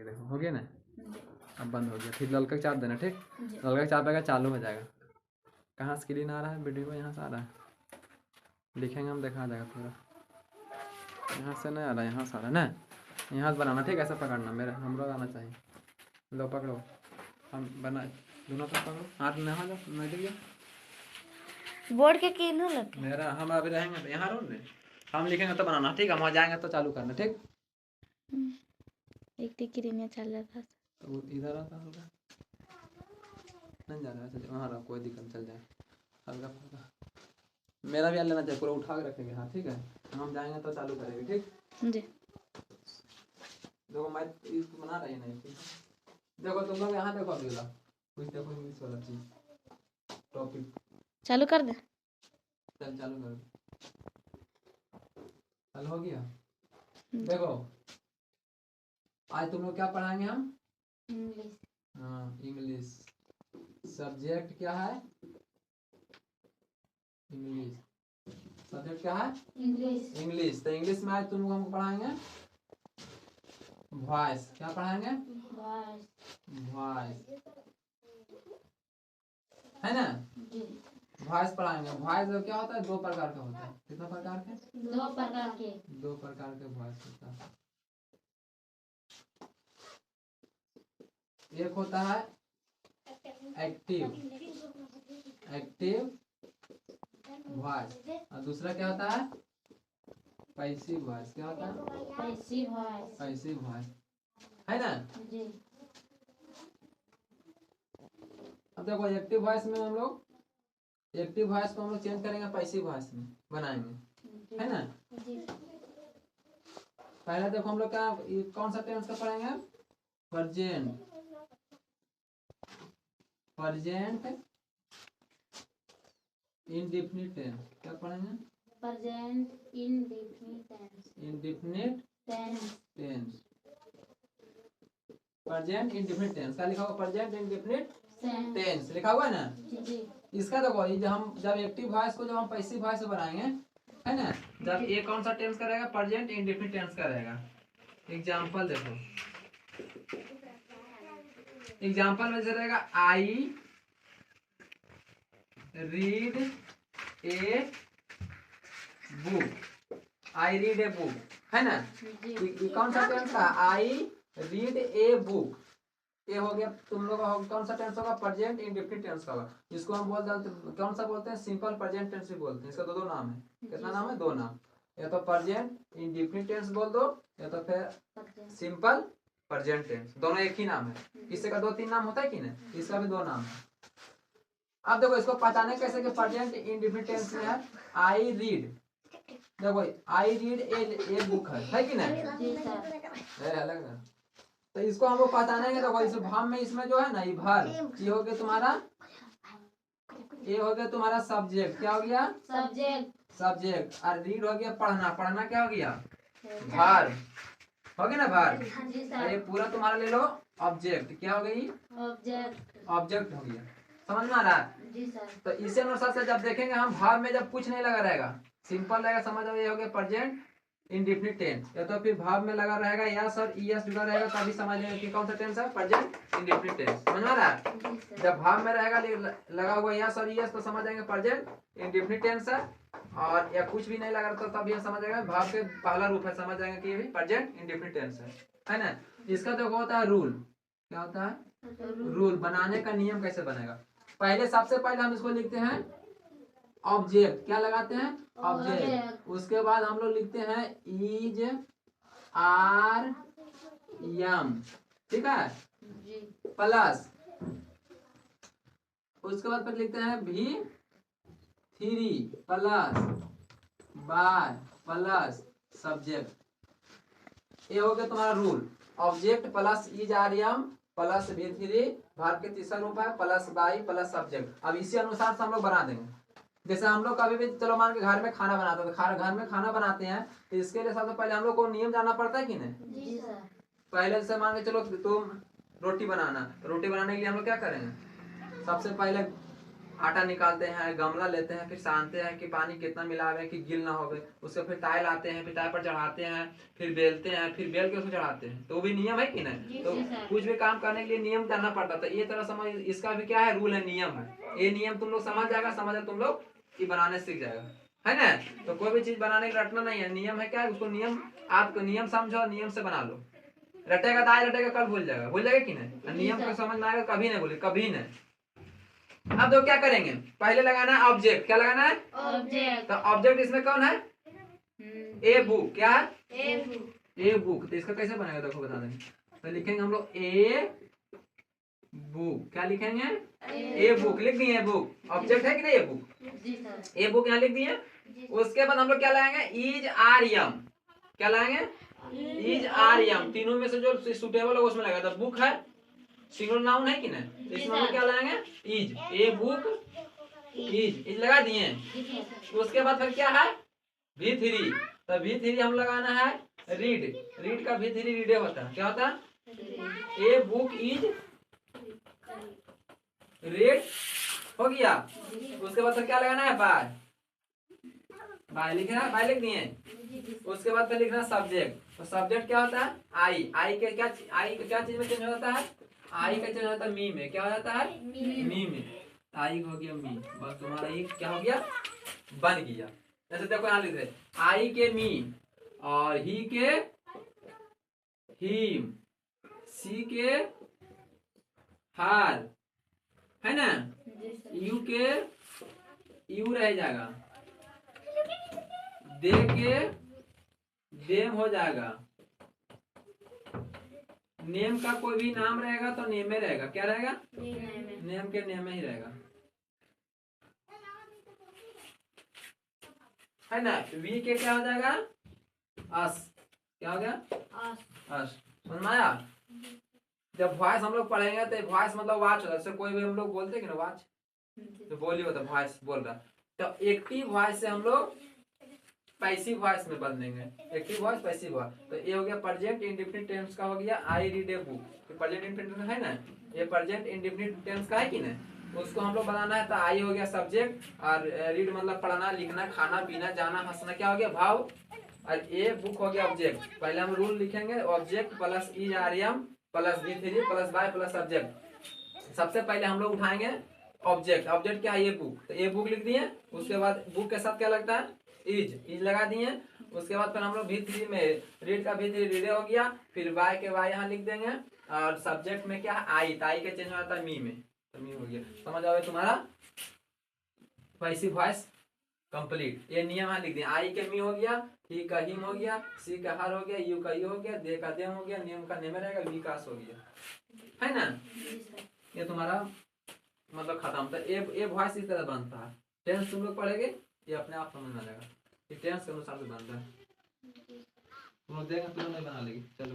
करके देखो, हो गया ना, अब बंद हो गया। फिर ललका चाप देना, ठीक, ललका चाप आएगा चालू हो जाएगा। कहाँ स्क्रीन आ रहा है वीडियो को, यहाँ से आ रहा है, लिखेंगे हम देखा जाएगा पूरा। यहाँ से नहीं आ रहा, यहाँ से आ रहा है ना, यहाँ से बनाना, ठीक, ऐसा पकड़ना, मेरा हम लोग आना चाहिए। लो पकड़ो, हम बना दोनों तरफ पकड़ो, हाथ में यहाँ जाओ, मैं दिख गया बोर्ड के किनो लगे मेरा। हम अभी रहेंगे तो यहाँ रहो, हम लिखेंगे तो बनाना, ठीक है, हम वहाँ जाएंगे तो चालू करना, ठीक। एक टिकरी चल रहा था तो इधर आता होगा, नहीं जा रहा है, वहाँ रहो, कोई दिक्कत, चल जाए हल्का फुल्का। मेरा भी लेना चाहिए, पूरा उठा के रखेंगे, हाँ ठीक है, हम जाएंगे तो चालू करेंगे, ठीक जी। देखो मैं इसको बना रही नहीं, ठीक है, देखो तुम लोग यहाँ देखो, अभी वाला कुछ देखो, इंग्लिश वाला चीज टॉपिक चालू कर दे। चल चालू कर, चल हो गया। देखो आज तुम लोग क्या पढ़ाएंगे हम, इंग्लिश। हाँ इंग्लिश, सब्जेक्ट क्या है, इंग्लिश, सब्जेक्ट क्या है, इंग्लिश। इंग्लिश। तो इंग्लिश में आज तुम लोग हमको पढ़ाएंगे वॉइस, क्या पढ़ाएंगे, वॉइस, है ना, वॉइस पढ़ाएंगे। वॉइस क्या होता है, दो प्रकार का होता है, कितना प्रकार के, दो प्रकार के, दो प्रकार के वॉइस होता है। एक होता है एक्टिव, एक्टिव वॉइस, और दूसरा क्या होता है, पैसिव वॉइस। क्या होता है, पैसिव वॉइस, पैसिव वॉइस, है ना। जी। अब देखो एक्टिव वॉइस में हम लोग, एक्टिव वॉइस को हम लोग चेंज करेंगे पैसिव वॉइस में बनाएंगे, है ना। पहले देखो हम लोग क्या, कौन सा टेंस का पढ़ेंगे, प्रेजेंट, प्रेजेंट इंडेफिनिट टेंस। क्या पढ़ेंगे, present indefinite tense, indefinite tense, tense, present indefinite tense. क्या लिखा होगा, प्रेजेंट इंडेफिनिट टेंस लिखा हुआ है ना। जी। इसका देखो ये जब एक्टिव वॉइस को जब हम पैसिव वॉइस से बनाएंगे, है ना, जब ये कौन सा टेंस का रहेगा, प्रेजेंट इंडेफिनिट टेंस का रहेगा। एग्जांपल देखो, एग्जांपल में जैसे रहेगा I read a book, I read a book, है ना। ये कौन सा टेंस का, आई रीड ए बुक, ये हो गया। तुम लोग का कौन सा टेंस होगा, प्रेजेंट इंडेफिनिट टेंस का होगा। इसको हम कौन सा बोलते हैं, सिंपल प्रेजेंट टेंस भी बोलते हैं। इसका दो नाम है, कितना नाम है, दो नाम, या तो प्रेजेंट इंडेफिनिट टेंस बोल दो, या तो फिर सिंपल प्रेजेंट टेंस, दोनों एक ही नाम है। इससे का दो तीन नाम होता है कि नहीं, इसका भी दो नाम है। अब देखो इसको पहचाने कैसे कि प्रेजेंट इंडेफिनिट टेंस में है, आई रीड, देखो आई रीड ए बुक है कि नहीं, अलग है। तो इसको हमको पहचानेंगे, तो इस भाव में इसमें जो है ना, ये भर, ये हो गया तुम्हारा, ये हो गया तुम्हारा सब्जेक्ट। क्या हो गया, सब्जेक्ट, सब्जेक्ट। और रीड हो गया पढ़ना, पढ़ना क्या हो गया, भर, हो गया ना भर। ये पूरा तुम्हारा ले लो ऑब्जेक्ट, क्या हो गई, ऑब्जेक्ट, ऑब्जेक्ट हो गया। समझ में आ रहा है, जी सर। तो इसे अनुसार से जब देखेंगे हम भाव में, जब कुछ नहीं लगा रहेगा, सिंपल रहेगा, समझ आओ, ये हो गया प्रेजेंट इंडेफिनिट टेंस। या तो फिर भाव में लगा रहेगा यस और ईएस जुड़ा रहेगा, तभी समझ लेंगे कि कौन सा टेंस है, प्रेजेंट इंडेफिनिट टेंस। समझ में आ रहा है, जब भाव में रहेगा लगा हुआ यस और ईएस तो समझ जाएंगे प्रेजेंट इंडेफिनिट टेंस है। और या कुछ भी नहीं लगा तो तब ये समझ जाएगा भाव के पहला रूप है, समझ जाएंगे कि ये भी प्रेजेंट इंडेफिनिट टेंस है ना। इसका देखो होता है रूल, क्या होता है, रूल। बनाने का नियम कैसे बनेगा, पहले सबसे पहले हम इसको लिखते हैं ऑब्जेक्ट, क्या लगाते हैं, ऑब्जेक्ट। उसके बाद हम लोग लिखते हैं इज आर यम, ठीक है, प्लस, उसके बाद फिर लिखते हैं V three plus by plus subject. ये हो गया तुम्हारा rule, object plus is are am plus V three, भाग के तीसरा रूप है, प्लस बाई प्लस सब्जेक्ट। अब इसी अनुसार से हम लोग बना देंगे। जैसे हम लोग कभी भी चलो मान के घर में खाना बनाते हैं, तो घर में खाना बनाते हैं, तो इसके लिए सबसे पहले हम लोग को नियम जानना पड़ता है कि नहीं। जी सर। पहले जैसे मान के चलो तुम रोटी बनाना, तो रोटी बनाने के लिए हम लोग क्या करेंगे, सबसे पहले आटा निकालते हैं, गमला लेते हैं, फिर सानते हैं कि पानी कितना मिलावे कि गिल ना होवे, उसके फिर ताय लाते हैं, फिर ताय पर चढ़ाते हैं, फिर बेलते हैं, फिर बेल के उसको चढ़ाते हैं, तो वो भी नियम है कि नहीं। तो कुछ भी काम करने के लिए नियम करना पड़ता था, ये तरह समझ, इसका भी क्या है, रूल है, नियम है। ये नियम तुम लोग समझ जाएगा, समझ तुम लोग कि बनाने सीख जाएगा, है ना। तो कोई भी चीज बनाने के रटना नहीं है, नियम है क्या, उसको नियम, आपको नियम समझो, नियम से बना लो। रटेगा तो आज रटेगा, कल भूल जाएगा कि नहीं। नियम को समझ में आएगा, कभी नहीं भूले, कभी नहीं। अब तो क्या करेंगे, पहले लगाना है ऑब्जेक्ट, क्या लगाना है, ऑब्जेक्ट। तो ऑब्जेक्ट इसमें कौन है, ए बुक, क्या है, ए बुक। तो इसका कैसे बनेगा देखो बता देंगे। तो लिखेंगे हम लोग ए बुक, क्या लिखेंगे, ए बुक लिख दिए, बुक ऑब्जेक्ट है कि नहीं, ए बुक, ए बुक यहाँ लिख दिए। उसके बाद हम लोग क्या लाएंगे, इज आर यम, क्या लाएंगे, इज आर यम, तीनों में से जो सुटेबल होगा उसमें लगाएगा। तो बुक है सिंगल नाउन है कि नहीं, तो इसमें हम लोग क्या लाएंगे, इज, ए बुक इज लगा दिए। उसके बाद फिर क्या है, V3, तो V3 हम लगाना है रीड, रीड का V3 रीडे होता है, क्या होता है, ए बुक इज रीड, हो गया। उसके बाद फिर क्या लगाना है, बाय, बाय लिखना है, बाय लिख दिए। उसके बाद फिर लिखना सब्जेक्ट, तो सब्जेक्ट क्या होता है, आई, आई के क्या, आई के क्या चीज में चेंज हो जाता है, आई का चेंज होता है मी में, क्या हो जाता है, मी में, आई हो गया मी, बस तुम्हारा ये क्या हो गया, बन गया। जैसे देखो यहाँ लिख रहे, आई के मी, और ही के हिम, सी के हार, है ना, यू के यू रह जाएगा, दे के देम हो जाएगा, नेम का कोई भी नाम रहेगा तो नेम में रहेगा, क्या रहेगा, नेम के नेम में ही रहेगा, है ना। वी के क्या हो जाएगा, अस, क्या हो गया, अस, समझ में आया। जब वॉइस हम लोग पढ़ेंगे तो वॉइस मतलब वॉच होता है, जैसे कोई भी हम लोग बोलते हैं कि ना वॉच, तो बोली होता है, वॉइस बोल रहा, तो एक्टिव वॉइस से हम लोग पैसिव वॉइस में बदल देंगे, एक्टिव वॉइस पैसिव वॉइस। तो ये हो गया प्रेजेंट इंडेफिनिट टेंस का हो गया, आई रीड ए बुक, तो प्रेजेंट इंडेफिनिट है ना, ये प्रेजेंट इंडेफिनिट टेंस का है कि नहीं, उसको हम लोग बनाना है। तो आई हो गया सब्जेक्ट, और रीड मतलब पढ़ना लिखना खाना पीना जाना हंसना, क्या हो गया भाव, और ए बुक हो गया ऑब्जेक्ट। पहले हम रूल लिखेंगे, object plus is are am plus V3 plus by plus subject. सबसे पहले हम लोग उठाएंगे ऑब्जेक्ट, ऑब्जेक्ट क्या है, ये बुक, तो ये बुक लिख दिए। उसके बाद बुक के साथ क्या लगता है, इज लगा दिए। उसके बाद फिर हम लोग V3 में रीड का V3 रीडे हो गया, फिर वाई के वाई यहाँ लिख देंगे, और सब्जेक्ट में क्या है, आई, तो आई के चेंज हो जाता है मी में, तो मी हो गया। समझ आओगे तुम्हारा पैसिव वॉइस कंप्लीट। ये नियम यहाँ लिख दिया, आई के मी हो गया, ही का हिम हो गया, सी का हर हो गया, यू का यू हो गया, दे का देम हो गया, नियम का नेम रहेगा, विकास हो गया, है ना। ये तुम्हारा मतलब खत्म। तो ए वॉइस इस तरह बनता है। टेंस तुम लोग पढ़ेंगे, ये अपने आप समझ में आ जाएगा, ये टेंस के अनुसार से बनता है। तुम लोग देखें, तुम लोग नहीं बना लेगी, चलो।